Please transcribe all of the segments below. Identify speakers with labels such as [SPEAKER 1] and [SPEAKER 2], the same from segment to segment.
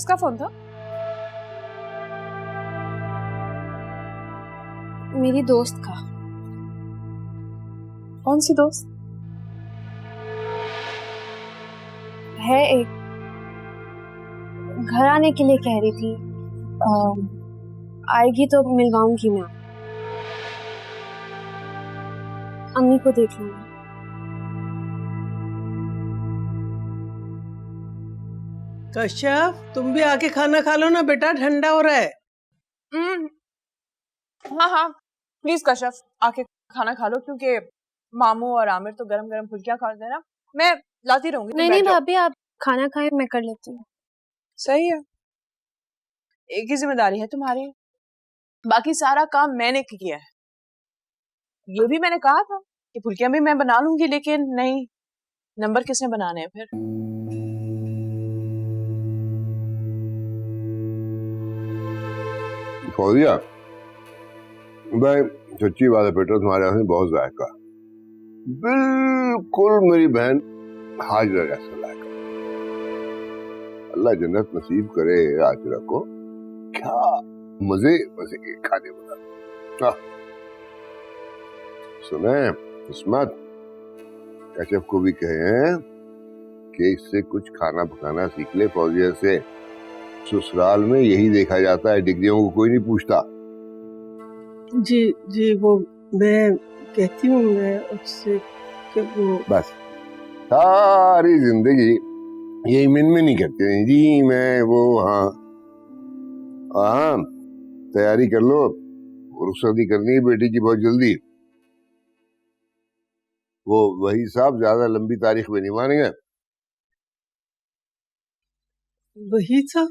[SPEAKER 1] किसका फोन था?
[SPEAKER 2] मेरी दोस्त का।
[SPEAKER 1] कौन सी दोस्त?
[SPEAKER 2] है एक, घर आने के लिए कह रही थी। आएगी तो मिलवाऊंगी मैं। अम्मी को देख लूंगा।
[SPEAKER 3] कश्यप, तुम भी आके खाना खा लो ना बेटा, ठंडा हो रहा है।
[SPEAKER 1] हाँ हाँ प्लीज कश्यप आके खाना खा लो, क्योंकि मामू और आमिर तो गरम गरम फुल्कियां खा देना, मैं लाती रहूंगी। तुम
[SPEAKER 2] नहीं
[SPEAKER 1] बैठ
[SPEAKER 2] नहीं
[SPEAKER 1] जाओ।
[SPEAKER 2] भाभी, आप खाना खाएं, मैं कर लेती हूँ।
[SPEAKER 1] सही है, एक ही जिम्मेदारी है तुम्हारी, बाकी सारा काम मैंने किया है। ये भी मैंने कहा था कि फुल्कियां भी मैं बना लूंगी, लेकिन नहीं, नंबर किसने बनाने हैं फिर?
[SPEAKER 4] फौजिया भाई, सच्ची बात है बेटा, तुम्हारे हाथ में बहुत जायका, बिल्कुल मेरी बहन हाजरा जैसा लायका। अल्लाह जन्नत नसीब करे हाजरा को। क्या मजे मजे के खाने बना। सुने किस्मत, कश्यप को भी कहे कि इससे कुछ खाना पकाना सीख ले। फौजिया से ससुराल में यही देखा जाता है, डिग्रियों को कोई नहीं पूछता।
[SPEAKER 3] जी जी, वो मैं कहती हूँ मैं उससे कि वो
[SPEAKER 4] बस सारी जिंदगी यही मिन में नहीं करते हैं जी, मैं वो। हाँ हाँ, तैयारी कर लो, रुखसती करनी है बेटी की बहुत जल्दी। वो वही साहब ज्यादा लंबी तारीख में नहीं मानेंगे।
[SPEAKER 3] वही था।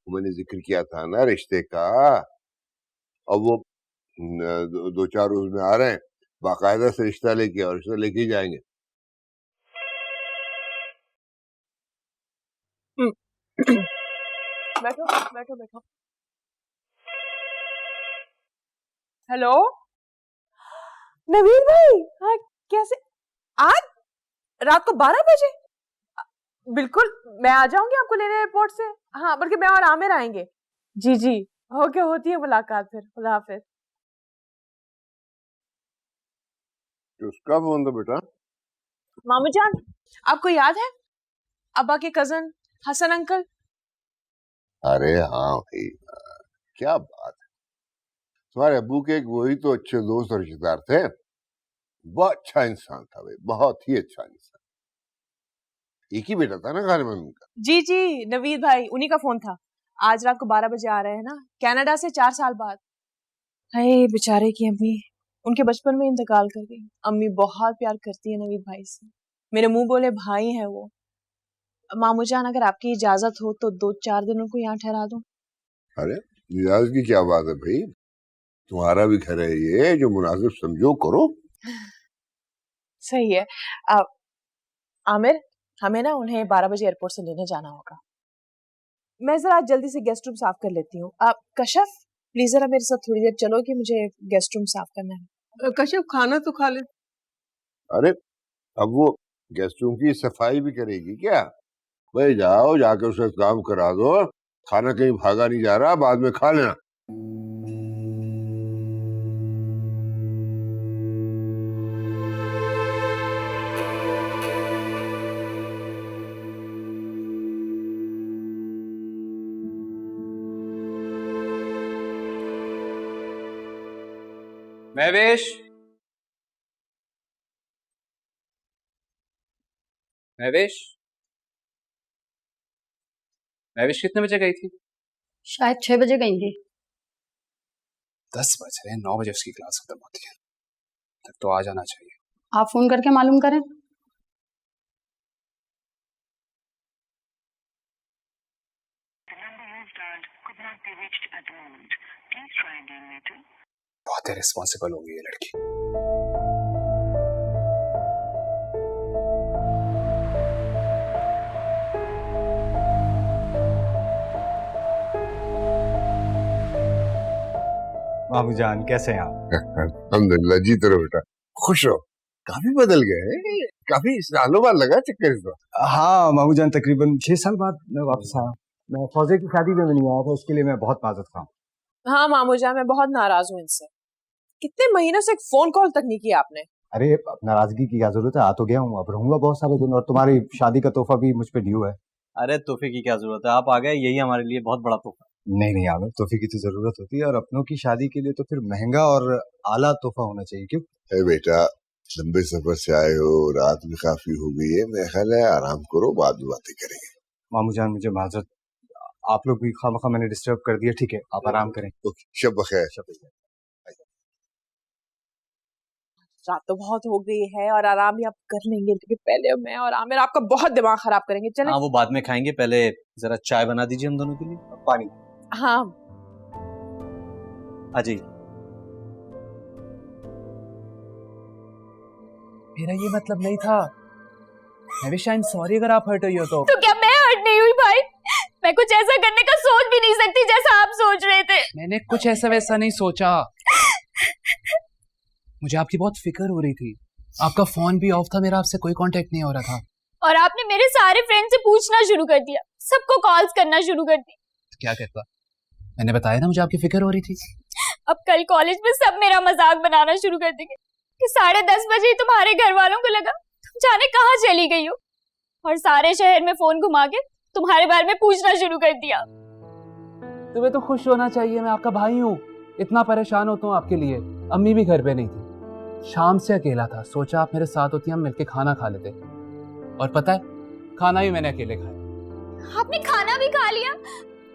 [SPEAKER 4] मैंने जिक्र किया था ना रिश्ते का, अब वो दो चार रोज में आ रहे हैं, बाकायदा से रिश्ता लेके और रिश्ता लेके ही जाएंगे।
[SPEAKER 1] बैठो बैठो बैठो। हेलो नवीन भाई, हाँ कैसे? आज रात को 12 बजे? बिल्कुल, मैं आ जाऊंगी आपको लेने एयरपोर्ट से। हाँ, बल्कि मैं और आमिर आएंगे। जी जी, ओके, होती है मुलाकात फिर। खुदा हाफिज।
[SPEAKER 4] उसका फोन था बेटा।
[SPEAKER 1] मामू जान, आपको याद है अब्बा के कजन हसन अंकल?
[SPEAKER 4] अरे हाँ भाई, क्या बात है, तुम्हारे अब्बू के एक वही तो अच्छे दोस्त और रिश्तेदार थे। बहुत अच्छा इंसान था भाई, बहुत ही अच्छा इंसान। एक ही बेटा था ना घर में उनका।
[SPEAKER 1] जी जी, नवीद भाई, उन्हीं का फोन था। आज रात को 12 बजे आ रहे हैं ना, कनाडा से 4 साल बाद। हाय बेचारे की अम्मी, उनके बचपन में इंतकाल कर गई। अम्मी बहुत प्यार करती है नवीद भाई से, मेरे मुंह बोले भाई हैं वो। मामू जान, अगर आपकी इजाजत हो तो 2-4 दिन उनको यहाँ ठहरा दूं।
[SPEAKER 4] अरे निराज की क्या बात है भाई, तुम्हारा भी घर है ये, जो मुनासिब समझो करो।
[SPEAKER 1] सही है। आमिर, हमें ना उन्हें 12 बजे एयरपोर्ट से लेने जाना होगा। मैं जरा जल्दी से गेस्ट रूम साफ कर लेती हूँ। आप कश्यप प्लीज जरा मेरे साथ थोड़ी देर चलो, कि मुझे गेस्ट रूम साफ करना है।
[SPEAKER 3] कश्यप खाना तो खा ले।
[SPEAKER 4] अरे अब वो गेस्ट रूम की सफाई भी करेगी क्या? भाई जाओ, जाकर उसका काम करा दो, खाना कहीं भागा नहीं जा रहा, बाद में खा लेना।
[SPEAKER 5] महवेश, महवेश, महवेश कितने बजे गई थी?
[SPEAKER 6] शायद 6 बजे गई थी।
[SPEAKER 5] 10 बज रहे हैं, 9 बजे उसकी क्लास खत्म होती है, तक तो आ जाना चाहिए।
[SPEAKER 6] आप फोन करके मालूम करें।
[SPEAKER 5] बहुत ही रिस्पॉन्सिबल होगी ये लड़की।
[SPEAKER 7] मामू जान कैसे हैं आप?
[SPEAKER 4] अल्हम्दुलिल्लाह, जीते रहो बेटा, खुश रहो। काफी बदल गए, काफी सालों बाद लगा चक्कर इस बार।
[SPEAKER 7] हाँ मामू जान, तकरीबन 6 साल बाद मैं वापस आया। मैं फौजे की शादी में भी नहीं आया था, इसके लिए मैं बहुत माजूर था।
[SPEAKER 1] हाँ मामू जान, मैं बहुत नाराज हूँ इनसे। कितने महीनों से एक फोन कॉल तक नहीं किया आपने।
[SPEAKER 7] अरे अब नाराजगी की क्या जरूरत है, आ तो गया हूँ, अब रहूंगा बहुत सारे दिन, और तुम्हारी शादी का तोहफा भी मुझ पे ड्यू है।
[SPEAKER 8] अरे तोहफे की क्या जरूरत है, आप आ गए, यही हमारे लिए बहुत बड़ा तोहफा।
[SPEAKER 7] नहीं नहीं आमिर, तोहफे की तो जरूरत होती है, और अपनों की शादी के लिए तो फिर महंगा और आला तोहफा होना चाहिए। क्यों?
[SPEAKER 4] है बेटा, लंबे सफर से आए हो, रात भी काफी हो गई है, मेरा ख्याल है आराम करो, बाद में बातें करेंगे।
[SPEAKER 7] मामू जान मुझे माजरत, आप लोग भी खामखा मैंने डिस्टर्ब कर दिया। ठीक है, आप आराम करें।
[SPEAKER 4] ओके, शब बखैर।
[SPEAKER 1] रात तो बहुत हो गई है और आराम भी आप कर लेंगे, लेकिन पहले मैं और आमिर आपका बहुत दिमाग खराब करेंगे। चले।
[SPEAKER 8] हाँ वो बाद में खाएंगे, पहले जरा चाय बना दीजिए हम दोनों के लिए, पानी।
[SPEAKER 1] हाँ
[SPEAKER 8] अजी
[SPEAKER 5] मेरा ये मतलब नहीं था। मैं भी शायद सॉरी अगर आप हर्ट हुई हो तो
[SPEAKER 9] क्या मैं हर्ट नहीं हुई भाई? मैं कुछ ऐसा करने का सोच भी नहीं सकती जैसा आप सोच रहे थे।
[SPEAKER 5] मैंने कुछ ऐसा वैसा नहीं सोचा। मुझे आपकी बहुत फिक्र हो रही थी। आपका फोन भी ऑफ था, मेरा आपसे कोई कांटेक्ट नहीं हो रहा था।
[SPEAKER 9] और आपने मेरे सारे फ्रेंड से पूछना शुरू कर दिया, सबको कॉल्स करना शुरू कर दी।
[SPEAKER 5] क्या करता? मैंने बताया ना मुझे आपकी फिक्र हो रही थी।
[SPEAKER 9] अब कल कॉलेज में सब मेरा मजाक बनाना शुरू कर देंगे कि 10:30 बजे ही तुम्हारे घर वालों को लगा तुम जाने कहाँ चली गई हो, और सारे शहर में फोन घुमा के तुम्हारे बारे में पूछना शुरू कर दिया।
[SPEAKER 5] तुम्हें तो खुश होना चाहिए, मैं आपका भाई हूँ। इतना परेशान होता हूँ आपके लिए। अम्मी भी घर पे नहीं थी, शाम से अकेला था, सोचा आप मेरे साथ होती, हम मिलके खाना खा लेते। और पता है, खाना भी मैंने अकेले खाया।
[SPEAKER 9] आपने खाना भी खा लिया,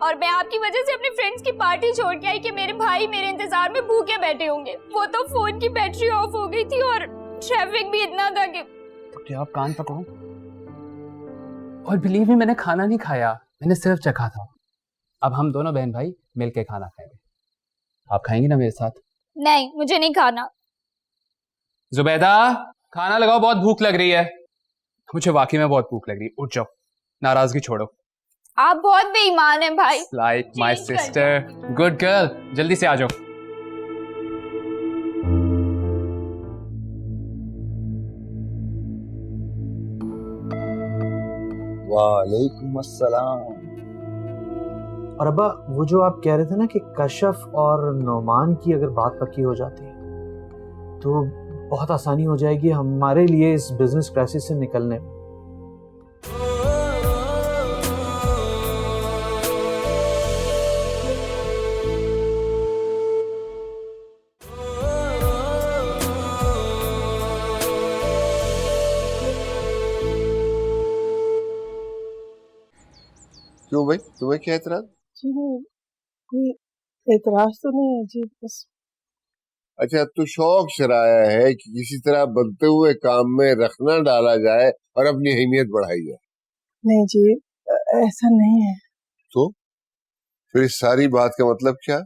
[SPEAKER 9] और मैं आपकी वजह से अपने फ्रेंड्स की पार्टी छोड़ के आई कि मेरे भाई मेरे इंतजार में भूखे बैठे होंगे। वो तो फोन की बैटरी ऑफ हो गई थी और ट्रैफिक भी इतना था कि
[SPEAKER 5] तो आप कान पकड़ो। और बिलीव मी, मैंने खाना नहीं खाया, मैंने सिर्फ चखा था। अब हम दोनों बहन भाई मिलके खाना खाएंगे। आप खाएंगे ना मेरे साथ?
[SPEAKER 9] नहीं, मुझे नहीं खाना।
[SPEAKER 5] जुबैदा, खाना लगाओ, बहुत भूख लग रही है। मुझे वाकई में बहुत भूख लग रही है। उठ जाओ, नाराजगी छोड़ो।
[SPEAKER 9] आप बहुत बेईमान हैं भाई।
[SPEAKER 5] Like my sister, good girl, जल्दी से आ जाओ।
[SPEAKER 10] वालेकुम अस्सलाम।
[SPEAKER 11] और अब्बा, वो जो आप कह रहे थे ना कि कशफ और नौमान की अगर बात पक्की हो जाती है तो बहुत आसानी हो जाएगी हमारे लिए इस बिजनेस क्राइसिस से निकलने में।
[SPEAKER 4] क्यों भाई, तुम्हें क्या एतराज?
[SPEAKER 3] जी नहीं, कोई एतराज तो नहीं है जी, बस।
[SPEAKER 4] अच्छा, तो शौक शराया है कि किसी तरह बनते हुए काम में रखना डाला जाए और अपनी अहमियत बढ़ाई जाए?
[SPEAKER 3] नहीं जी, ऐसा नहीं है।
[SPEAKER 4] तो फिर इस सारी बात का मतलब क्या?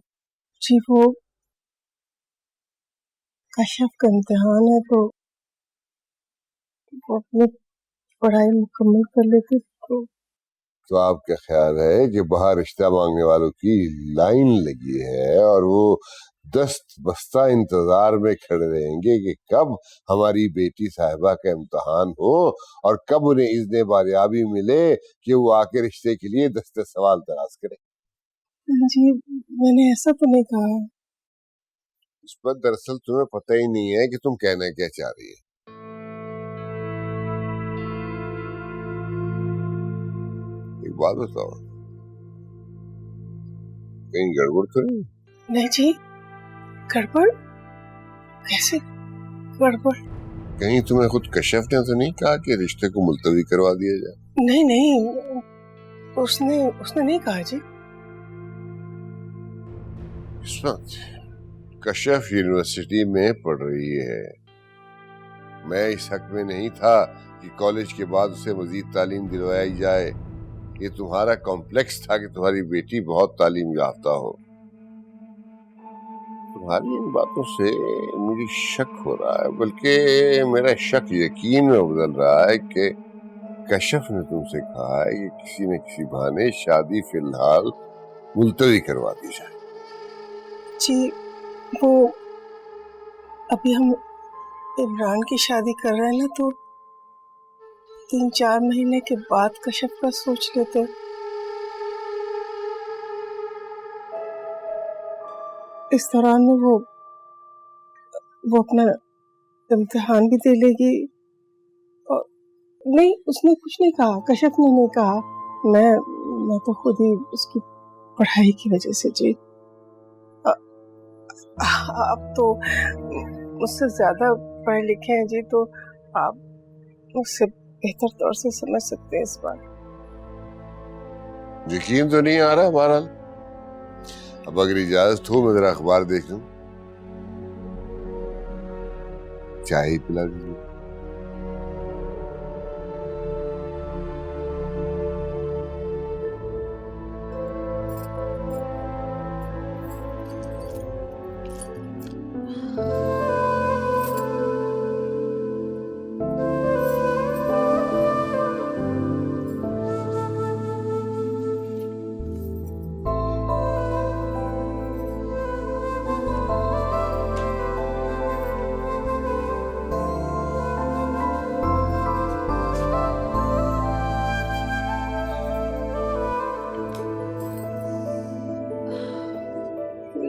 [SPEAKER 3] जी वो कशफ का इम्तिहान है, तो वो अपनी पढ़ाई मुकम्मल कर लेते
[SPEAKER 4] तो आपका ख्याल है कि बाहर रिश्ता मांगने वालों की लाइन लगी है और वो दस्त बस्ता इंतजार में खड़े रहेंगे कि कब हमारी बेटी साहिबा का इम्तिहान हो और कब उन्हें इज़्ने बारियाबी मिले कि वो आके रिश्ते के लिए दस्ते सवाल तराश करें?
[SPEAKER 3] जी मैंने ऐसा तो नहीं कहा।
[SPEAKER 4] इस पर दरअसल तुम्हें पता ही नहीं है कि तुम कहना क्या चाह रही है। एक बात बताओ, कहीं गड़बड़ तो नहीं?
[SPEAKER 3] नहीं जी, गड़बड़ कैसे गड़बड़?
[SPEAKER 4] कहीं तुम्हें खुद कशफ ने तो नहीं कहा कि रिश्ते को मुलतवी करवा दिया जाए?
[SPEAKER 3] नहीं नहीं, उसने नहीं कहा जी।
[SPEAKER 4] किस्मत, कशफ यूनिवर्सिटी में पढ़ रही है। मैं इस हक में नहीं था कि कॉलेज के बाद उसे मजीद तालीम दिलवाई जाए। ये तुम्हारा कॉम्प्लेक्स था कि तुम्हारी बेटी बहुत तालीम याफ्ता हो। तुम्हारी इन बातों से मुझे शक हो रहा है, बल्कि मेरा शक यकीन में बदल रहा है कि कशफ ने तुमसे कहा है कि किसी न किसी बहाने शादी फिलहाल मुलतवी करवा दी जाए।
[SPEAKER 3] जी वो अभी हम इमरान की शादी कर रहे हैं ना, तो 3-4 महीने के बाद कशफ का सोच लेते। इस दौरान में वो अपना इम्तिहान भी दे लेगी। और नहीं, उसने कुछ नहीं कहा, कश्यप ने नहीं कहा। मैं तो खुद ही उसकी पढ़ाई की वजह से जी। आप तो मुझसे ज्यादा पढ़े लिखे हैं जी, तो आप मुझसे बेहतर तौर से समझ सकते हैं इस बात।
[SPEAKER 4] यकीन तो नहीं आ रहा। बहरहाल अब अगर इजाजत हो मैं जरा अखबार देख लूं। चाय ही पिला दीजिए।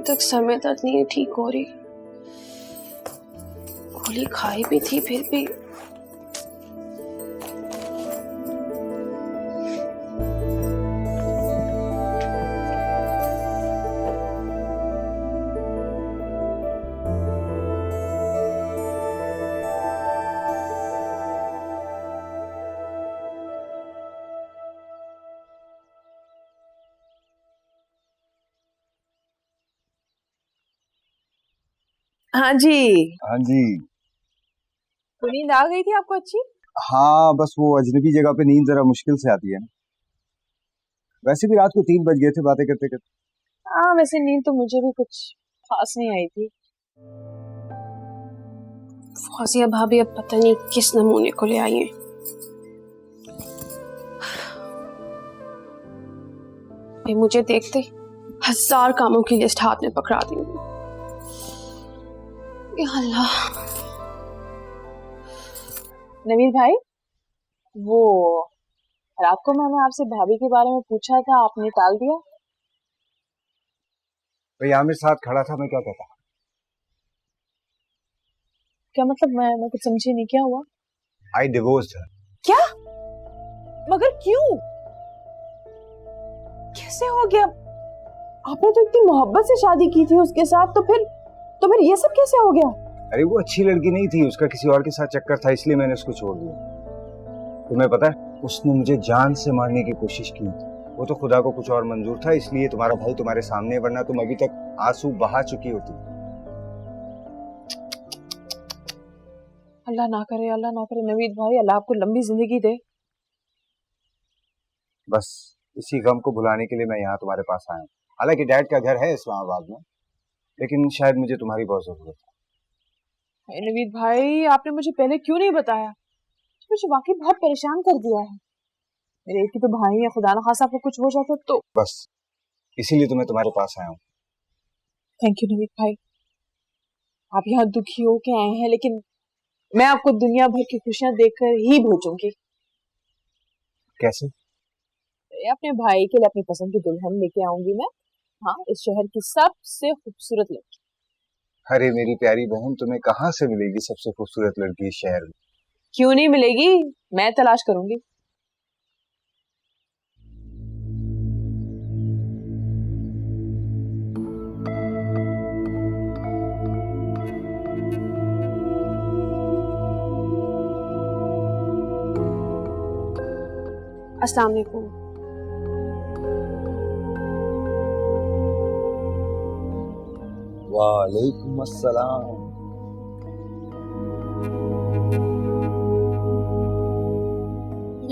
[SPEAKER 2] तक सर में दर्द नहीं ठीक हो रही। गोली खाई भी थी फिर भी।
[SPEAKER 1] हाँ जी।
[SPEAKER 7] हाँ जी।
[SPEAKER 1] तो नींद आ गई थी आपको अच्छी?
[SPEAKER 7] हाँ, बस वो अजनबी जगह पे नींद जरा मुश्किल से आती है ना। वैसे भी रात को 3 बज गए थे बातें करते करते।
[SPEAKER 1] हाँ, वैसे नींद तो मुझे भी कुछ खास नहीं आई थी।
[SPEAKER 2] फौजिया भाभी अब पता नहीं किस नमूने को ले आई हैं। ये मुझे देखते 1000 कामों की लिस्ट हाथ में पकड़ा देंगे। या अल्लाह।
[SPEAKER 1] नवीद भाई, वो रात को मैंने आपसे भाभी के बारे में पूछा था, आपने टाल दिया।
[SPEAKER 7] भाई आमिर साथ खड़ा था, मैं क्या कहता।
[SPEAKER 1] क्या मतलब? मैं कुछ समझी नहीं, क्या हुआ?
[SPEAKER 7] आई डिवोर्स्ड हर।
[SPEAKER 1] क्या? मगर क्यों? कैसे हो गया? आपने तो इतनी मोहब्बत से शादी की थी उसके साथ, तो फिर ये सब कैसे हो गया?
[SPEAKER 7] अरे वो अच्छी लड़की नहीं थी, उसका किसी और के साथ चक्कर था, इसलिए मैंने उसको छोड़ दिया। तुम्हें पता है उसने मुझे जान से मारने की कोशिश की थी। वो तो खुदा को कुछ और मंजूर था, इसलिए तुम्हारा भाई तुम्हारे सामने, वरना तुम अभी तक आंसू बहा चुकी होती।
[SPEAKER 1] अल्लाह ना करे, अल्लाह ना करे नवीद भाई, अल्लाह आपको लंबी जिंदगी दे।
[SPEAKER 7] बस इसी गम को भुलाने के लिए मैं यहाँ तुम्हारे पास आया हूँ। हालांकि डैड का घर है इस्लामाबाद में, लेकिन शायद मुझे तुम्हारी बहुत जरूरत है।
[SPEAKER 1] नवीद भाई, आपने मुझे पहले क्यों नहीं बताया? मुझे वाकई बहुत परेशान कर दिया है। मेरे एक ही तो भाई है, खुदा ना खासा आपको कुछ हो जाता तो।
[SPEAKER 7] बस इसीलिए तो मैं तुम्हारे पास आया हूँ।
[SPEAKER 1] थैंक यू नवीद भाई, आप यहाँ दुखी हो के आए हैं, लेकिन मैं आपको दुनिया भर की खुशियां देकर ही भेजूंगी।
[SPEAKER 7] कैसे?
[SPEAKER 1] अपने भाई के लिए अपनी पसंद की दुल्हन लेके आऊंगी मैं। हाँ, इस शहर की सबसे खूबसूरत लड़की।
[SPEAKER 7] अरे मेरी प्यारी बहन, तुम्हें कहाँ से मिलेगी सबसे खूबसूरत लड़की इस शहर में?
[SPEAKER 1] क्यों नहीं मिलेगी, मैं तलाश करूंगी।
[SPEAKER 2] अस्सलाम वालेकुम।
[SPEAKER 10] वालेकुम अस्सलाम।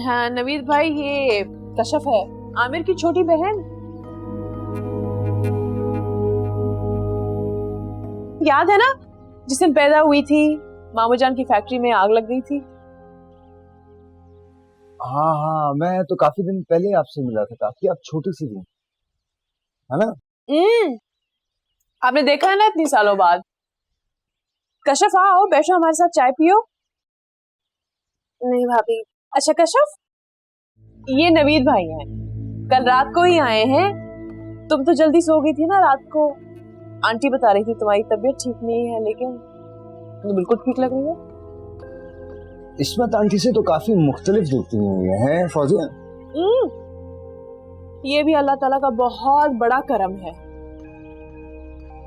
[SPEAKER 1] हाँ नवीद भाई, ये कशफ है, आमिर की छोटी बहन। याद है ना जिस दिन पैदा हुई थी, मामू जान की फैक्ट्री में आग लग गई थी।
[SPEAKER 7] हाँ हाँ, मैं तो काफी दिन पहले आपसे मिला था, काफी आप छोटी सी थी, है ना?
[SPEAKER 1] आपने देखा है ना इतनी सालों बाद। कशफ आओ, बैठो हमारे साथ, चाय पियो।
[SPEAKER 2] नहीं भाभी।
[SPEAKER 1] अच्छा कशफ, ये नवीद भाई हैं, कल रात को ही आए हैं। तुम तो जल्दी सो गई थी ना रात को, आंटी बता रही थी तुम्हारी तबीयत ठीक नहीं है, लेकिन तुम बिल्कुल ठीक लग रही हो।
[SPEAKER 7] इस्मत आंटी से तो काफी मुख्तलिफ दिखती हैं फौजिया।
[SPEAKER 1] ये भी अल्लाह ताला का बहुत बड़ा करम है।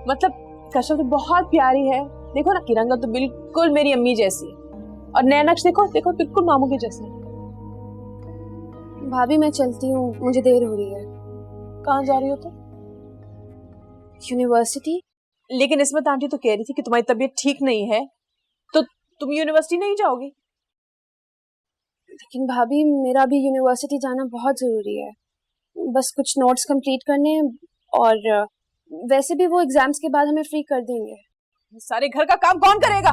[SPEAKER 1] मतलब कशफ तो बहुत प्यारी है, देखो ना, किरंगा तो बिल्कुल मेरी अम्मी जैसी है, और नैनक्श देखो देखो बिल्कुल मामू के जैसे।
[SPEAKER 2] भाभी मैं चलती हूँ, मुझे देर हो रही है।
[SPEAKER 1] कहाँ जा रही हो तुम?
[SPEAKER 2] यूनिवर्सिटी।
[SPEAKER 1] लेकिन इस्मत आंटी तो कह रही थी कि तुम्हारी तबीयत ठीक नहीं है, तो तुम यूनिवर्सिटी नहीं जाओगी?
[SPEAKER 2] लेकिन भाभी मेरा भी यूनिवर्सिटी जाना बहुत जरूरी है, बस कुछ नोट्स कंप्लीट करने हैं, और वैसे भी वो एग्जाम्स के बाद हमें फ्री कर देंगे।
[SPEAKER 1] सारे घर का काम कौन करेगा?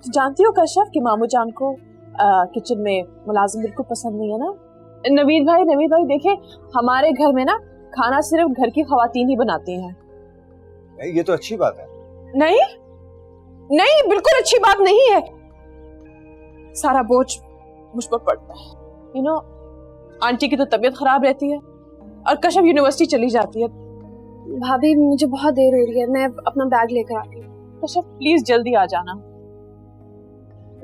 [SPEAKER 1] जानती हो कश्यप कि मामू जान को किचन में मुलाजिम बिल्कुल पसंद नहीं है ना। नवीद भाई देखे, हमारे घर में ना खाना सिर्फ घर की खवातीन ही बनाती हैं।
[SPEAKER 7] ये तो अच्छी बात है।
[SPEAKER 1] नहीं नहीं, बिल्कुल अच्छी बात नहीं है। सारा बोझ मुझ पर पड़ता है। आंटी की तो तबीयत खराब रहती है और कश्यप यूनिवर्सिटी चली जाती है।
[SPEAKER 2] भाभी मुझे बहुत देर हो रही है, मैं अपना बैग लेकर आती हूँ।
[SPEAKER 1] कश्यप प्लीज जल्दी आ जाना।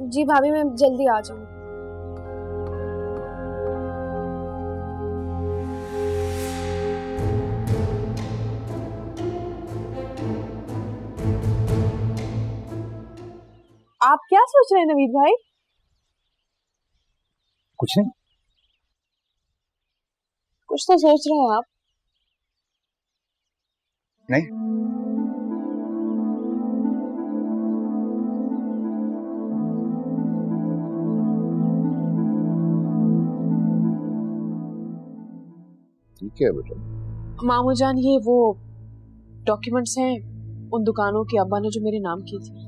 [SPEAKER 2] जी भाभी मैं जल्दी आ जाऊँ।
[SPEAKER 1] आप क्या सोच रहे हैं नवीद भाई?
[SPEAKER 7] कुछ नहीं।
[SPEAKER 1] कुछ तो सोच रहे हैं आप।
[SPEAKER 7] नहीं।
[SPEAKER 4] ठीक है बेटा।
[SPEAKER 1] मामू जान, ये वो डॉक्यूमेंट्स हैं उन दुकानों के अब्बा ने जो मेरे नाम की थी।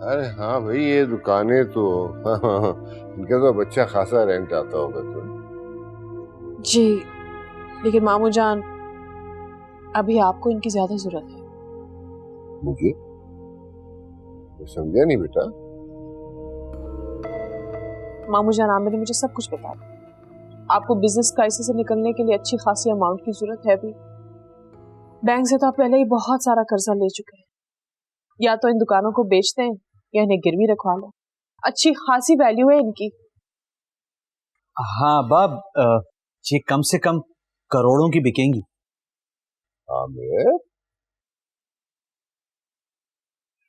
[SPEAKER 4] अरे हाँ भाई, ये दुकानें तो इनका तो बच्चा खासा रेंट आता होगा तो।
[SPEAKER 1] जी, लेकिन मामू जान अभी आपको इनकी ज्यादा जरूरत है।
[SPEAKER 4] मुझे? मैं समझा नहीं बेटा।
[SPEAKER 1] मामू जान आमिर ने मुझे सब कुछ बता दिया। आपको बिजनेस क्राइसिस से निकलने के लिए अच्छी खासी अमाउंट की जरूरत है अभी। बैंक से तो आप पहले ही बहुत सारा कर्जा ले चुके हैं। या तो इन दुकानों को बेचते हैं या इन्हें गिरवी रखवा लो, अच्छी खासी वैल्यू है इनकी।
[SPEAKER 8] हाँ बाब, ये कम से कम करोड़ों की बिकेंगी।
[SPEAKER 4] आमिर,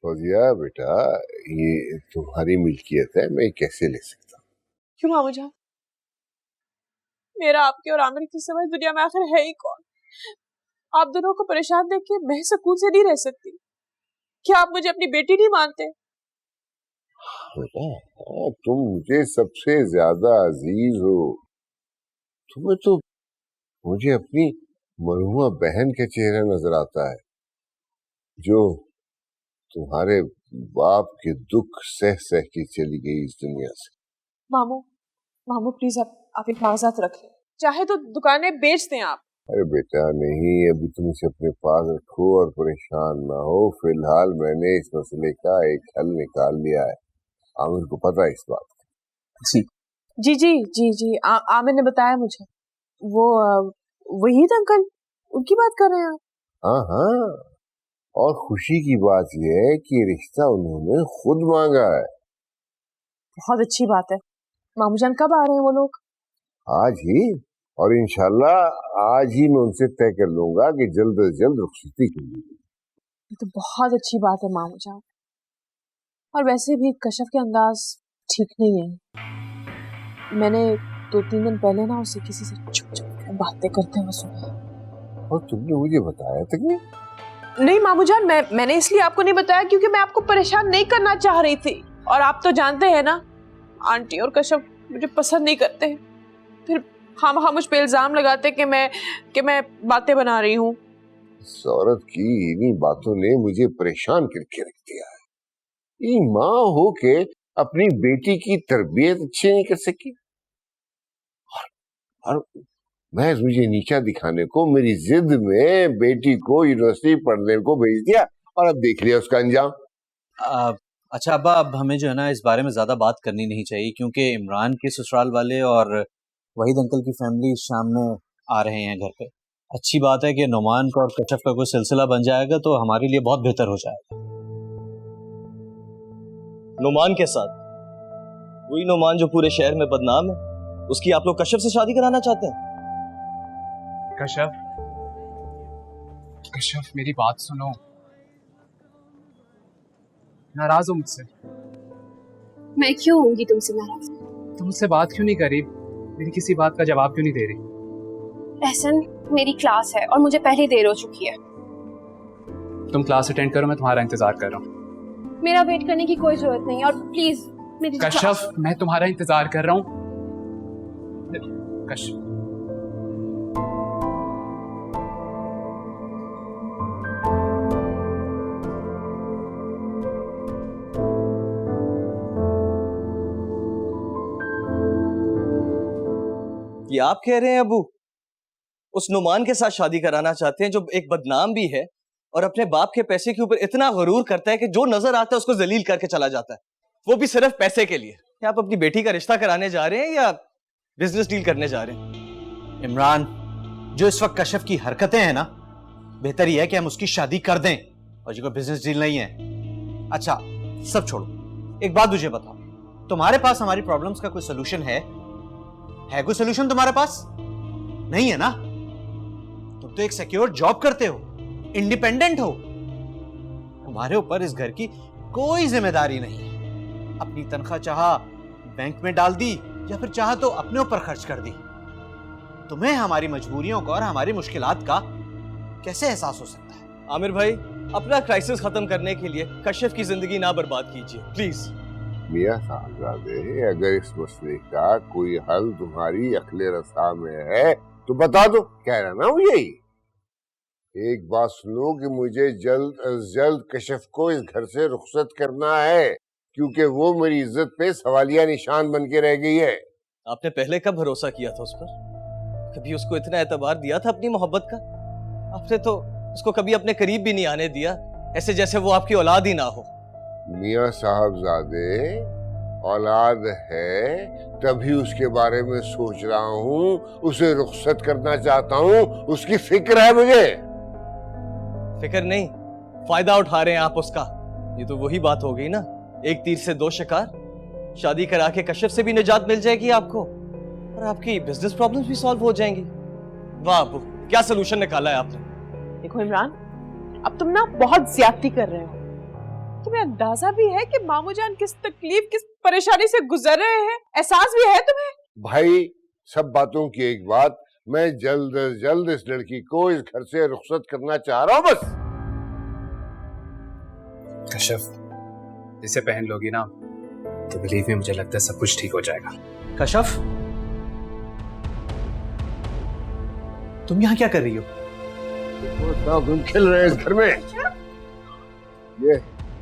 [SPEAKER 4] फौजिया बेटा, ये तुम्हारी मिल्कियत है, मैं कैसे ले सकता हूँ?
[SPEAKER 1] क्यों मामू जान? मेरा आपके और आमिर की सिवा इस दुनिया में आखिर है ही कौन? आप दोनों को परेशान देख के मैं सुकून से नहीं रह सकती। क्या आप मुझे अपनी बेटी नहीं मानते?
[SPEAKER 4] बेटा, तुम मुझे सबसे ज्यादा अजीज हो। तुम्हें तो मुझे अपनी मरहुमा बहन का चेहरा नजर आता है, जो तुम्हारे बाप के दुख सह सह के चली गई इस दुनिया से।
[SPEAKER 1] मामू प्लीज आप हिफाजत रखें, चाहे तो दुकानें बेच दें आप।
[SPEAKER 4] अरे बेटा नहीं, अभी तुम इसे अपने पास रखो और परेशान ना हो। फिलहाल मैंने इस मसले का एक हल निकाल लिया है। आमिर को पता है इस बात का।
[SPEAKER 1] जी जी जी जी, आमिर ने बताया मुझे। वो वही था अंकल, उनकी बात कर रहे हैं आप?
[SPEAKER 4] हाँ हाँ, और खुशी की बात यह है कि रिश्ता उन्होंने खुद मांगा है।
[SPEAKER 1] बहुत अच्छी बात है। मामू जान कब आ रहे हैं वो लोग?
[SPEAKER 4] आज ही, और इंशाल्लाह आज ही मैं उनसे तय कर लूंगा कि जल्द से जल्द रुखसती की।
[SPEAKER 1] ये तो बहुत अच्छी बात है मामू जान। और वैसे भी कश्यप के अंदाज ठीक नहीं है। मैंने 2-3 दिन पहले ना उसे किसी से चुप चुप बातें करते हुए सुना।
[SPEAKER 4] और तुमने मुझे बताया तक नहीं?
[SPEAKER 1] नहीं मामू जान, मैंने इसलिए आपको नहीं बताया क्योंकि मैं आपको परेशान नहीं करना चाह रही थी। और आप तो जानते हैं ना, आंटी और कश्यप मुझे पसंद नहीं करते। फिर हाँ मुझ पे इल्जाम लगाते कि मैं बातें बना रही हूँ।
[SPEAKER 4] इस औरत की इन्हीं बातों ने मुझे परेशान करके रख दिया है। ये माँ हो के अपनी बेटी की तरबियत अच्छी नहीं कर सकी, और मैं मुझे नीचा दिखाने को मेरी जिद में बेटी को यूनिवर्सिटी पढ़ने को भेज दिया, और अब देख लिया उसका अंजाम।
[SPEAKER 8] अच्छा अब्बा, अब हमें जो है ना इस बारे में ज्यादा बात करनी नहीं चाहिए, क्योंकि इमरान के ससुराल वाले और वहीद अंकल की फैमिली शाम में आ रहे हैं घर पे, अच्छी बात है कि नुमान का और कशफ का कोई सिलसिला बन जाएगा तो हमारे लिए बहुत बेहतर हो जाएगा।
[SPEAKER 10] नुमान के साथ? वही नुमान जो पूरे शहर में बदनाम है, उसकी आप लोग कशफ से शादी कराना चाहते हैं?
[SPEAKER 5] कशफ, कशफ मेरी बात सुनो। नाराज हो मुझसे?
[SPEAKER 2] मैं क्यों होंगी तुमसे नाराज?
[SPEAKER 5] तुम मुझसे बात क्यों नहीं करी? मेरी किसी बात का जवाब क्यों नहीं दे रही?
[SPEAKER 2] एहसन, मेरी क्लास है और मुझे पहले देर हो चुकी है।
[SPEAKER 5] तुम क्लास अटेंड करो, मैं तुम्हारा इंतजार कर रहा हूँ।
[SPEAKER 2] मेरा वेट करने की कोई जरूरत नहीं और प्लीज मेरी
[SPEAKER 5] कशफ, मैं तुम्हारा इंतजार कर रहा हूँ। कशफ,
[SPEAKER 10] ये आप कह रहे हैं अबू उस नुमान के साथ शादी कराना चाहते हैं जो एक बदनाम भी है और अपने बाप के पैसे के ऊपर इतना गरूर करता है कि जो नजर आता है उसको जलील करके चला जाता है, वो भी सिर्फ पैसे के लिए। क्या आप अपनी बेटी का रिश्ता कराने जा रहे हैं या बिजनेस डील करने जा रहे हैं?
[SPEAKER 11] इमरान, जो इस वक्त कशफ की हरकतें हैं ना, बेहतर यह है कि हम उसकी शादी कर दें और ये कोई बिजनेस डील नहीं है। अच्छा सब छोड़ो, एक बात मुझे बताओ, तुम्हारे पास हमारी प्रॉब्लम्स का कोई सोल्यूशन है कोई सोल्यूशन तुम्हारे पास? नहीं है ना? तुम तो एक सिक्योर जॉब करते हो, इंडिपेंडेंट हो, तुम्हारे ऊपर इस घर की कोई जिम्मेदारी नहीं है। अपनी तनख्वाह चाहा बैंक में डाल दी या फिर चाहा तो अपने ऊपर खर्च कर दी। तुम्हें हमारी मजबूरियों का और हमारी मुश्किलात का कैसे एहसास हो सकता है?
[SPEAKER 10] आमिर भाई, अपना क्राइसिस खत्म करने के लिए कशफ की जिंदगी ना बर्बाद कीजिए प्लीज।
[SPEAKER 4] मियां साहबजादे, अगर इस मसले का कोई हल तुम्हारी अक्ले रसा में है तो बता दो, कह रहा ना हूं यही। एक बात सुनो कि मुझे जल्द अज जल्द कशफ को इस घर से रुखसत करना है, क्योंकि वो मेरी इज्जत पे सवालिया निशान बन के रह गई है।
[SPEAKER 10] आपने पहले कब भरोसा किया था उस पर? कभी उसको इतना एतबार दिया था अपनी मोहब्बत का? आपने तो उसको कभी अपने करीब भी नहीं आने दिया, ऐसे जैसे वो आपकी औलाद ही ना हो।
[SPEAKER 4] मियां साहबजादे, औलाद है तभी उसके बारे में सोच रहा हूँ, उसे रुखसत करना चाहता हूँ, उसकी फिक्र है मुझे।
[SPEAKER 10] फिक्र नहीं, फायदा उठा रहे हैं आप उसका। ये तो वही बात हो गई ना, एक तीर से दो शिकार। शादी करा के कशफ से भी निजात मिल जाएगी आपको और आपकी बिजनेस प्रॉब्लम्स भी सॉल्व हो जाएंगी। वाह अबू, क्या सोल्यूशन निकाला है आपने।
[SPEAKER 1] देखो इमरान, अब तुम ना बहुत ज्यादती कर रहे हो। तुम्हें अंदाजा भी है कि मामू जान किस तकलीफ, किस परेशानी से गुजर रहे हैं? एहसास भी है तुम्हें?
[SPEAKER 4] भाई, सब बातों की एक बात, मैं जल्द अज जल्द इस लड़की को इस घर से रुखसत करना चाह रहा हूँ बस।
[SPEAKER 5] कशफ, इसे पहन लोगी ना तो बिलीव में मुझे लगता है सब कुछ ठीक हो जाएगा।
[SPEAKER 11] कशफ, तुम यहाँ क्या कर रही हो?
[SPEAKER 4] तुम खिल रहे इस घर में।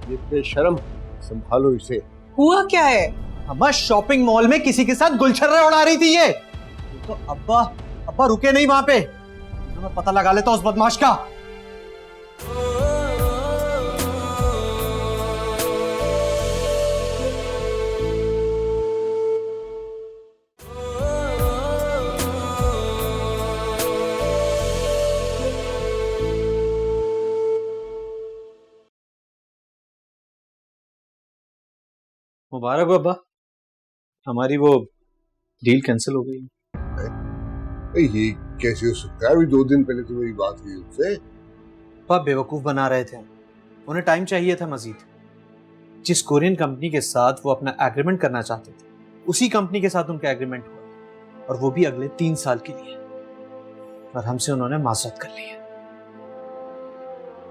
[SPEAKER 4] ये बेशर्म, संभालो इसे।
[SPEAKER 3] हुआ क्या है?
[SPEAKER 11] अम्मा शॉपिंग मॉल में किसी के साथ गुलछर्रा उड़ा रही थी ये तो अब्बा रुके नहीं वहां पे, तो मैं पता लगा लेता उस बदमाश का।
[SPEAKER 8] मुबारक हो अब्बा, हमारी वो डील कैंसिल हो गई।
[SPEAKER 4] ये कैसे हो सकता है? अभी 2 दिन पहले तो मेरी बात हुई उनसे।
[SPEAKER 11] पापा बेवकूफ बना रहे थे, उन्हें टाइम चाहिए था मजीद। जिस कोरियन कंपनी के साथ वो अपना एग्रीमेंट करना चाहते थे, उसी कंपनी के साथ उनका एग्रीमेंट हुआ और वो भी अगले 3 साल के लिए, और हमसे उन्होंने माजरत कर ली है।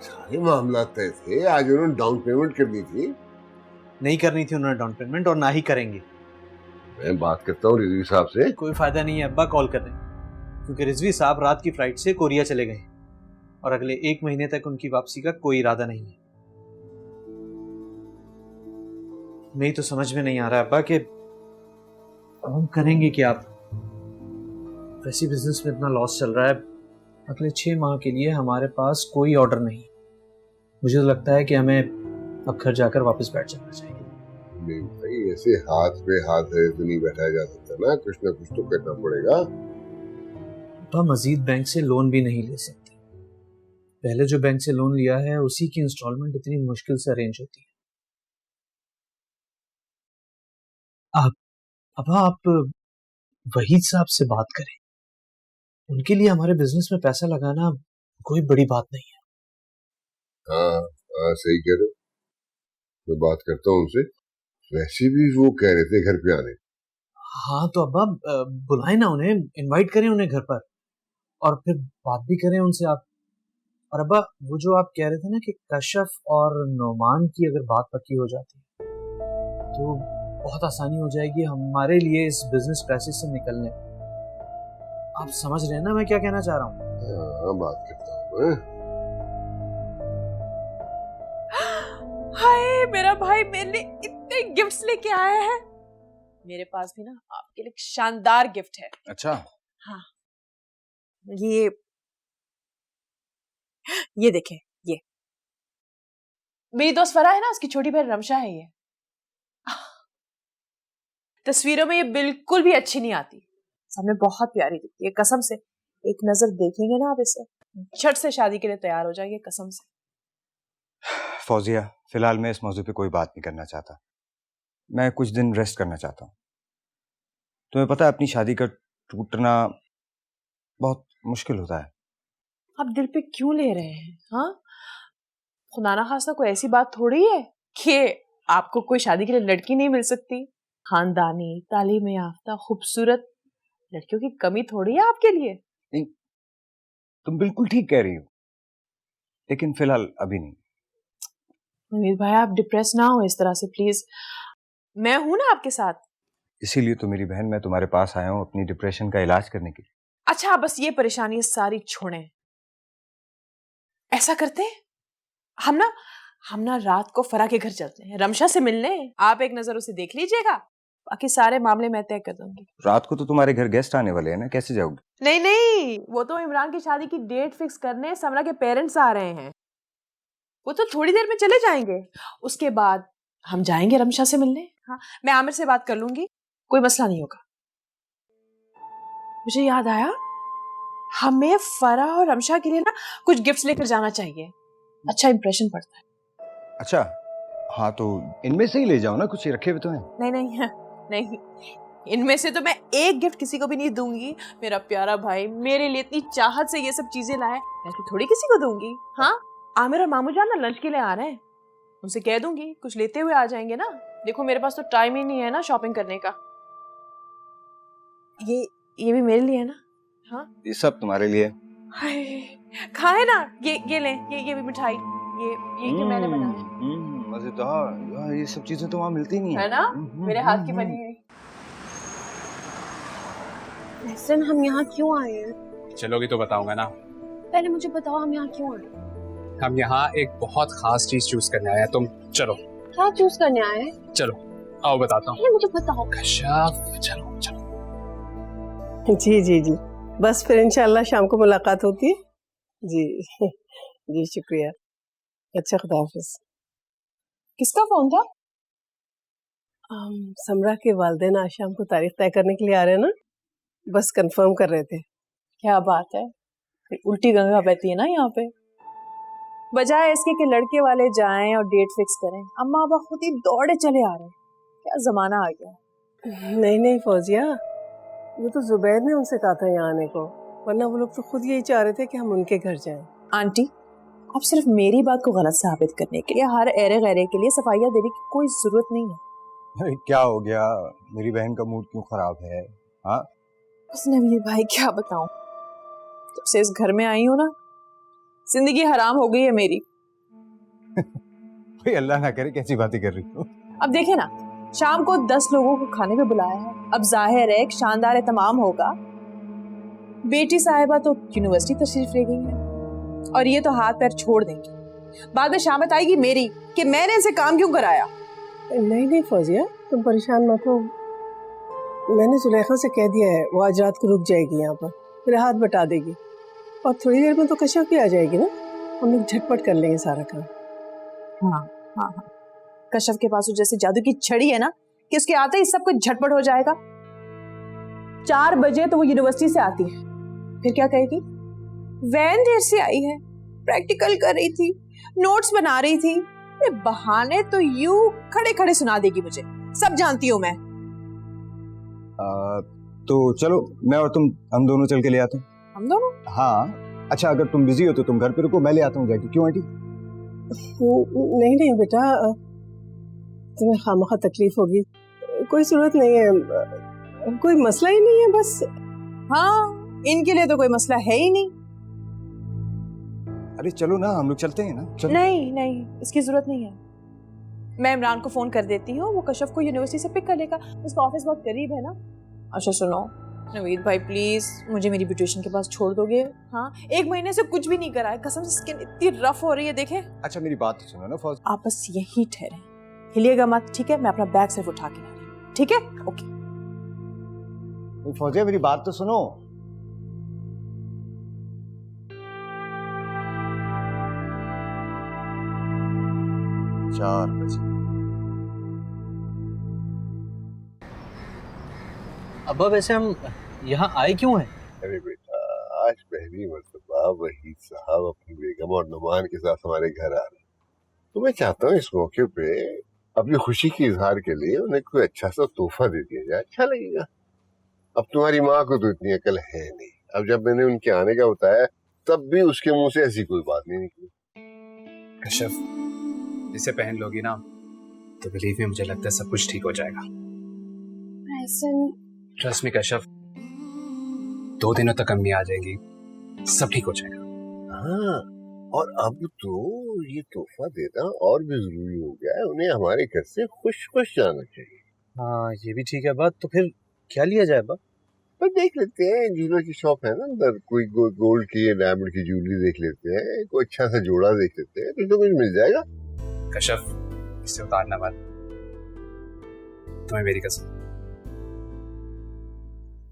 [SPEAKER 4] सारे मामला तय थे, आज उन्होंने डाउन पेमेंट करनी थी।
[SPEAKER 11] नहीं करनी थी उन्होंने डाउन पेमेंट और ना ही करेंगे।
[SPEAKER 4] मैं बात करता हूँ रिजवी साहब से।
[SPEAKER 11] कोई फायदा नहीं है अब्बा कॉल कर रहे हैं, क्योंकि रिजवी साहब रात की फ्लाइट से कोरिया चले गए और अगले 1 महीने तक उनकी वापसी का कोई इरादा नहीं है। नहीं तो समझ में नहीं आ रहा अब्बा कि हम करेंगे क्या। आप वैसे बिजनेस में इतना लॉस चल रहा है, अगले 6 माह के लिए हमारे पास कोई ऑर्डर नहीं। मुझे तो लगता है कि हमें अब घर जाकर वापस बैठ जाना चाहिए।
[SPEAKER 4] नहीं भाई, ऐसे हाथ पे हाथ है तो नहीं बैठाया जा सकता ना, कुछ ना कुछ तो करना पड़ेगा।
[SPEAKER 11] अब्बा मजीद बैंक से लोन भी नहीं ले सकते। पहले जो बैंक से लोन लिया है उसी की इंस्टॉलमेंट इतनी मुश्किल से अरेंज होती है। अब्बा आप वहीद साहब से बात करें, उनके लिए हमारे बिजनेस में पैसा लगाना कोई बड़ी बात नहीं है।
[SPEAKER 4] हाँ हाँ सही कह रहे हो, मैं बात करता हूँ उनसे। वैसे भी वो कह रहे थे घर पे आने।
[SPEAKER 11] हाँ तो अब्बा बुलाएं ना उन्हें, इनवाइट करें उन्हें घर पर और फिर बात भी करें उनसे आप। और अब्बा वो जो आप कह रहे थे ना कि कशफ और नोमान की अगर बात पक्की हो जाती है तो बहुत आसानी हो जाएगी हमारे लिए इस बिजनेस क्राइसिस से निकलने। आप समझ रहे हैं ना मैं क्या कहना चाह रहा हूँ?
[SPEAKER 4] हाँ बात करता हूँ।
[SPEAKER 1] हाय मेरा भाई मेरे लिए इतने गिफ्ट्स लेके आया है। मेरे पास भी ना आपके लिए एक शानदार गिफ्ट है।
[SPEAKER 7] अच्छा।
[SPEAKER 1] हाँ ये देखें, ये मेरी दोस्त फरा है ना, उसकी छोटी बहन रमशा है। ये तस्वीरों में ये बिल्कुल भी अच्छी नहीं आती, सामने बहुत प्यारी दिखती है। कसम से एक नजर देखेंगे ना आप इसे, झट से शादी के लिए तैयार हो जाएंगे कसम से।
[SPEAKER 7] फौजिया, फिलहाल मैं इस मौजू पे कोई बात नहीं करना चाहता। मैं कुछ दिन रेस्ट करना चाहता हूँ। तुम्हें पता है अपनी शादी का टूटना बहुत मुश्किल होता है।
[SPEAKER 1] आप दिल पे क्यों ले रहे हैं? हाँ, खुदा ना खास्ता कोई ऐसी बात थोड़ी है कि आपको कोई शादी के लिए लड़की नहीं मिल सकती। खानदानी, तालीम याफ्ता, खूबसूरत लड़कियों की कमी थोड़ी है आपके लिए।
[SPEAKER 7] नहीं, तुम बिल्कुल ठीक कह रही हो, लेकिन फिलहाल अभी नहीं।
[SPEAKER 1] अमीर भाई आप डिप्रेस ना हो इस तरह से प्लीज, मैं हूं ना आपके साथ।
[SPEAKER 7] इसीलिए तो मेरी बहन मैं तुम्हारे पास आया हूँ अपनी डिप्रेशन का इलाज करने के लिए।
[SPEAKER 1] अच्छा बस ये परेशानी सारी छोड़ें। ऐसा करते हैं हम ना रात को फरा के घर चलते हैं, रमशा से मिलने। आप एक नजर उसे देख लीजिएगा, बाकी सारे मामले मैं तय कर दूंगी।
[SPEAKER 7] रात को तो तुम्हारे घर गेस्ट आने वाले हैं ना, कैसे जाओगे?
[SPEAKER 1] नहीं, वो तो इमरान की शादी की डेट फिक्स करने समरा के पेरेंट्स आ रहे हैं। वो तो थोड़ी देर में चले जाएंगे, उसके बाद हम जाएंगे रमशा से मिलने। हाँ, मैं आमिर से बात कर लूंगी, कोई मसला नहीं होगा। मुझे याद आया, हमें फरा और रमशा के लिए ना कुछ गिफ्ट्स लेकर जाना चाहिए, अच्छा इंप्रेशन पड़ता है।
[SPEAKER 7] अच्छा हाँ, तो इनमें से ही ले जाओ ना, कुछ रखे हुए तो हैं।
[SPEAKER 1] नहीं, इनमें से तो मैं एक गिफ्ट किसी को भी नहीं दूंगी। मेरा प्यारा भाई मेरे लिए इतनी चाहत से ये सब चीजें लाए, मैं तो थोड़ी किसी को दूंगी। हाँ, आमिर और मामू जान ना लंच के लिए आ रहे हैं, उनसे कह दूंगी कुछ लेते हुए आ जाएंगे ना। देखो मेरे पास तो टाइम ही नहीं है ना शॉपिंग करने का। ये भी मेरे लिए है ना। हाँ,
[SPEAKER 7] ये सब तुम्हारे लिए।
[SPEAKER 1] खाए ना, ये ले, ये भी मिठाई, ये मैंने बनाया
[SPEAKER 7] मजेदार। यार ये सब चीजें तो वहाँ मिलती नहीं
[SPEAKER 1] है ना, मेरे हाथ की बनी हुई।
[SPEAKER 2] एहसन, हम यहाँ क्यों आए हैं?
[SPEAKER 5] चलोगी तो बताऊंगा ना।
[SPEAKER 2] पहले मुझे बताओ हम यहाँ क्यों आए?
[SPEAKER 5] हम यहाँ एक बहुत खास चीज चूज करने आए हैं, तुम चलो।
[SPEAKER 2] क्या चूज करने आए हैं?
[SPEAKER 5] चलो आओ बताता हूँ।
[SPEAKER 2] पहले मुझे बताओ।
[SPEAKER 5] कश्यप चलो।
[SPEAKER 3] जी, बस फिर इंशाल्लाह शाम को मुलाकात होती है। जी शुक्रिया। अच्छा, खुदा हाफिज।
[SPEAKER 1] किसका फोन था?
[SPEAKER 3] समरा के वालिदैन आज शाम को तारीख तय करने के लिए आ रहे हैं ना, बस कंफर्म कर रहे थे।
[SPEAKER 1] क्या बात है, उल्टी गंगा बहती है ना यहाँ पे। बजाय इसके कि लड़के वाले जाएं और डेट फिक्स करें, अम्मा अब्बा खुद ही दौड़े चले आ रहे हैं। क्या जमाना आ गया।
[SPEAKER 3] नहीं फौजिया, वो तो जुबैर ने उनसे कहा था यहाँ आने को, वरना वो लोग तो खुद यही चाह रहे थे कि हम उनके घर जाएं।
[SPEAKER 1] आंटी, आप सिर्फ मेरी बात को गलत साबित करने के लिए हर एरे गैरे के लिए सफाइयाँ देने की कोई जरूरत नहीं है।
[SPEAKER 7] क्या हो गया, मेरी बहन का मूड क्यों खराब है? हाँ
[SPEAKER 1] नवीर भाई क्या बताऊं, जब से इस घर में आई हूँ ना, जिंदगी हराम हो गई है मेरी।
[SPEAKER 7] भाई अल्लाह ना करे, कैसी बातें कर रही हो?
[SPEAKER 1] अब देखे ना, शाम को 10 लोगों को खाने पे बुलाया है। अब जाहिर है एक शानदार एहतमाम होगा। बेटी साहिबा तो यूनिवर्सिटी तशरीफ ले गई है और ये तो हाथ पैर छोड़ देंगी। बाद में शामत आएगी मेरी कि मैंने इनसे काम क्यों कराया।
[SPEAKER 3] नहीं फौजिया, तुम परेशान मत हो। मैंने जुलेखा से कह दिया है, वो आज रात को रुक जाएगी यहाँ पर, फिर हाथ बटा देगी और थोड़ी देर में तो कश्यप भी आ जाएगी ना, हम लोग झटपट कर लेंगे सारा काम।
[SPEAKER 1] हाँ, कश्यप के पास जैसे जादू की छड़ी है ना कि उसके आते ही सब कुछ झटपट हो जाएगा। 4 बजे तो वो यूनिवर्सिटी से आती है फिर क्या कहेगी? वैन देर से आई है, प्रैक्टिकल कर रही थी, नोट्स बना रही थी। ये बहाने तो यूं खड़े खड़े सुना देगी मुझे, सब जानती हूँ मैं।
[SPEAKER 7] तो चलो मैं और तुम हम दोनों चल के ले आते हैं।
[SPEAKER 1] हम दोनों?
[SPEAKER 7] हाँ अच्छा, अगर तुम बिजी हो तो तुम घर पे रुको, मैं ले आता हूँ जाके। क्यों आंटी?
[SPEAKER 3] नहीं नहीं बेटा, तुम्हें खामखा तकलीफ होगी, कोई जरूरत नहीं है, कोई मसला ही नहीं है बस।
[SPEAKER 1] हाँ, इनके लिए तो कोई मसला है ही नहीं।
[SPEAKER 7] अरे चलो ना, हम लोग चलते हैं ना। चलो।
[SPEAKER 1] नहीं नहीं, इसकी जरूरत नहीं है। मैं इमरान को फोन कर देती हूँ, वो कशफ को यूनिवर्सिटी से पिक कर लेगा, उसका ऑफिस बहुत करीब है ना। अच्छा सुनो नवीद भाई, प्लीज मुझे मेरी ब्यूटिशियन के पास छोड़ दोगे? हाँ, 1 महीने से कुछ भी नहीं करा है, कसम से स्किन इतनी रफ हो रही है, देखे।
[SPEAKER 7] अच्छा मेरी बात सुनो ना फौज,
[SPEAKER 1] आप बस यही ठहरे, हिलिएगा मत, ठीक है? मैं अपना बैग सिर्फ उठा के ला रही हूँ, ठीक है? ओके।
[SPEAKER 7] फौजिया मेरी बात तो सुनो। 4 बजे।
[SPEAKER 8] अब्बा वैसे हम यहाँ आए क्यों हैं?
[SPEAKER 4] अरे बेटा, आज पहली मर्तबा वहीद साहब अपनी बेगम और नुमान के साथ हमारे घर आ रहे हैं, तो मैं चाहता हूँ इस मौके पे अपनी खुशी के इजहार के लिए उन्हें कोई अच्छा सा तोहफा दे दिया जाए, अच्छा लगेगा। अब तुम्हारी माँ को तो इतनी अकल है नहीं, अब जब मैंने उनके आने का बताया तब भी उसके मुंह से ऐसी कोई बात नहीं निकली।
[SPEAKER 5] कशफ, इसे पहन लोगी ना तो बिलीव में मुझे लगता है सब कुछ ठीक हो जाएगा।
[SPEAKER 2] ऐसा
[SPEAKER 5] ट्रस्ट मी कशफ, 2 दिनों तक अम्मी आ जाएगी, सब ठीक हो जाएगा।
[SPEAKER 4] हाँ, और अब तो ये तोहफा देना और भी जरूरी हो गया है, उन्हें हमारे घर से खुश खुश जाना चाहिए।
[SPEAKER 8] हाँ ये भी ठीक है बात, तो फिर क्या लिया जाए अब्बा?
[SPEAKER 4] पर देख लेते हैं, ज्वेलर की शॉप है ना अंदर, कोई गोल्ड की या डायमंड की ज्वेलरी देख लेते हैं, कोई अच्छा सा जोड़ा देख लेते हैं, तो कुछ मिल जाएगा।
[SPEAKER 5] कशफ, इसे उतारना मत, तुम्हें मेरी कसम।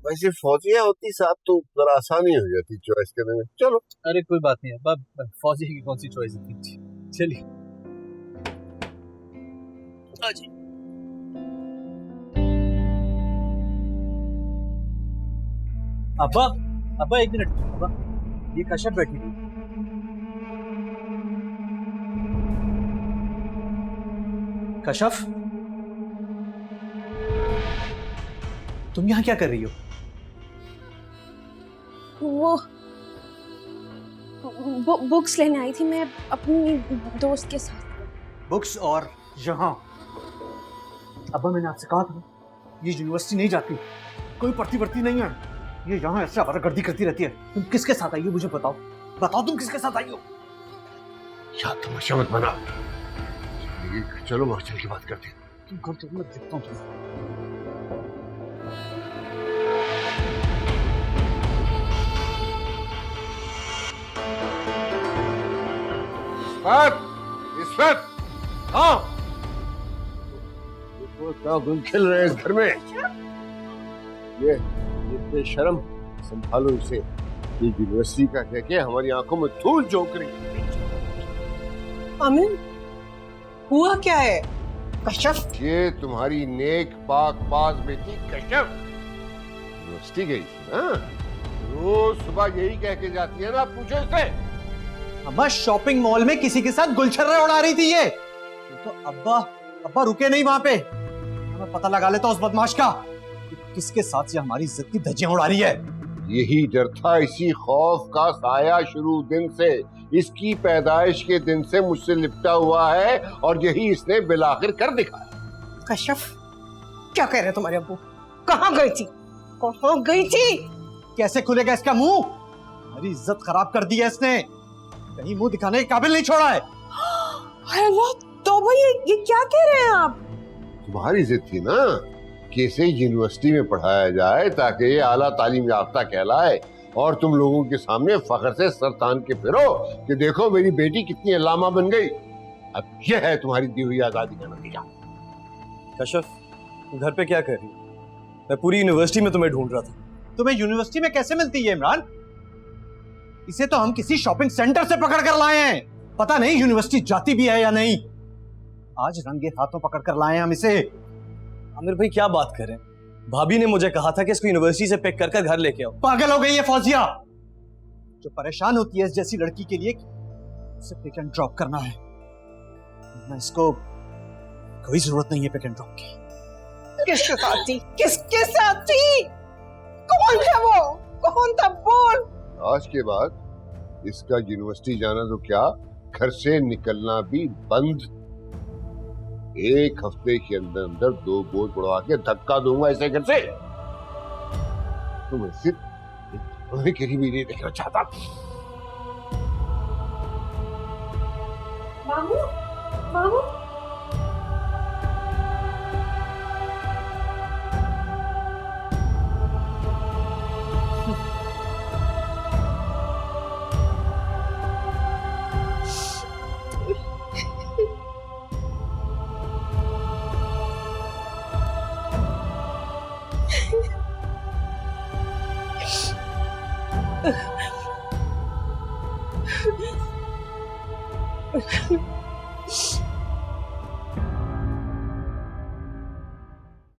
[SPEAKER 4] वैसे फौजिया होती साहब तो जरा आसानी हो जाती चॉइस करने में। चलो।
[SPEAKER 8] अरे कोई बात नहीं अब्बा, फौजी की कौन सी चॉइस थी। चलिए। अब्बा अब्बा 1 मिनट, अब्बा ये कशफ बैठी थी। कशफ, तुम यहाँ क्या कर रही हो?
[SPEAKER 2] वो बुक्स लेने आई थी मैं अपनी दोस्त के साथ।
[SPEAKER 11] बुक्स और यहाँ? अब्बा मैंने आपसे कहा था ये यूनिवर्सिटी नहीं जाती, कोई पढ़ती पढ़ती नहीं है, ये यहाँ ऐसे आवारागर्दी करती रहती है। तुम किसके साथ आई हो मुझे बताओ, बताओ तुम किसके साथ आई हो?
[SPEAKER 4] क्या तमाशा मत बना, चलो वहां चल के बात करते हैं।
[SPEAKER 11] तुम घर चलो, मैं देखता हूँ तुम्हें।
[SPEAKER 4] इस्फत, हाँ, देखो क्या गुल खिल रहे हैं इस घर में। ये बेशर्म, संभालो इसे, ये यूनिवर्सिटी का कह के हमारी आंखों में धूल झोंक रही है।
[SPEAKER 3] अमीन, हुआ क्या है? कशफ,
[SPEAKER 4] ये तुम्हारी नेक पाक पास बेटी कशफ यूनिवर्सिटी गई थी ना, रोज सुबह यही कह के जाती है ना, पूछो उससे।
[SPEAKER 11] अब्बा शॉपिंग मॉल में किसी के साथ गुलछर्रा उड़ा रही थी ये तो अब्बा रुके नहीं वहां पे, मैं पता लगा लेता उस बदमाश का किसके साथ से हमारी इज्जत की धज्जियां उड़ा रही है।
[SPEAKER 4] यही डर था, इसी खौफ का साया शुरू दिन से, इसकी पैदाइश के दिन से मुझसे लिपटा हुआ है, और यही इसने बिलाखिर कर दिखाया।
[SPEAKER 3] कशफ, क्या कह रहे तुम्हारे अब्बू? कहाँ गई थी? कहाँ गई थी?
[SPEAKER 11] कैसे खुलेगा इसका मुंह? हमारी इज्जत खराब कर दी है इसने, कहीं मुंह दिखाने के काबिल नहीं छोड़ा है।
[SPEAKER 1] तो भाई ये क्या कह रहे हैं आप?
[SPEAKER 4] तुम्हारी जिद थी ना कि इसे यूनिवर्सिटी में पढ़ाया जाए ताकि ये आला तालीम याफ्ता कहलाए, और तुम लोगों के सामने फख्र से सर तान के फिरो कि देखो मेरी बेटी कितनी अल्लामा बन गई। अब यह है तुम्हारी दी हुई आजादी का नतीजा।
[SPEAKER 10] कशफ, तुम घर पे क्या कर रही हो? मैं पूरी यूनिवर्सिटी में तुम्हें ढूंढ रहा था।
[SPEAKER 11] तुम्हें यूनिवर्सिटी में कैसे मिलती है इमरान? इसे तो हम किसी शॉपिंग सेंटर से पकड़ कर लाए हैं, पता नहीं यूनिवर्सिटी जाती भी है या नहीं। आज रंगे हाथों पकड़ कर लाए हैं हम इसे।
[SPEAKER 10] आमिर भाई क्या बात कर रहे हैं? भाभी ने मुझे कहा था कि इसको यूनिवर्सिटी से पिक कर घर लेके आओ।
[SPEAKER 11] पागल हो गई है फौजिया,
[SPEAKER 8] जो परेशान होती है इस जैसी लड़की के लिए उसे पिक एंड ड्रॉप करना है। मैं इसको कोई जरूरत नहीं है पिक एंड ड्रॉप की।
[SPEAKER 3] किसके साथ थी? किसके साथ थी? कौन है वो? कौन था? बोल।
[SPEAKER 4] आज के बाद इसका यूनिवर्सिटी जाना तो क्या, घर से निकलना भी बंद। 1 हफ्ते के अंदर अंदर 2 बोझ बढ़वा के धक्का दूंगा इसे घर से। तो मैं सिर्फ कहीं भी नहीं देखना चाहता।
[SPEAKER 2] मामू, मामू,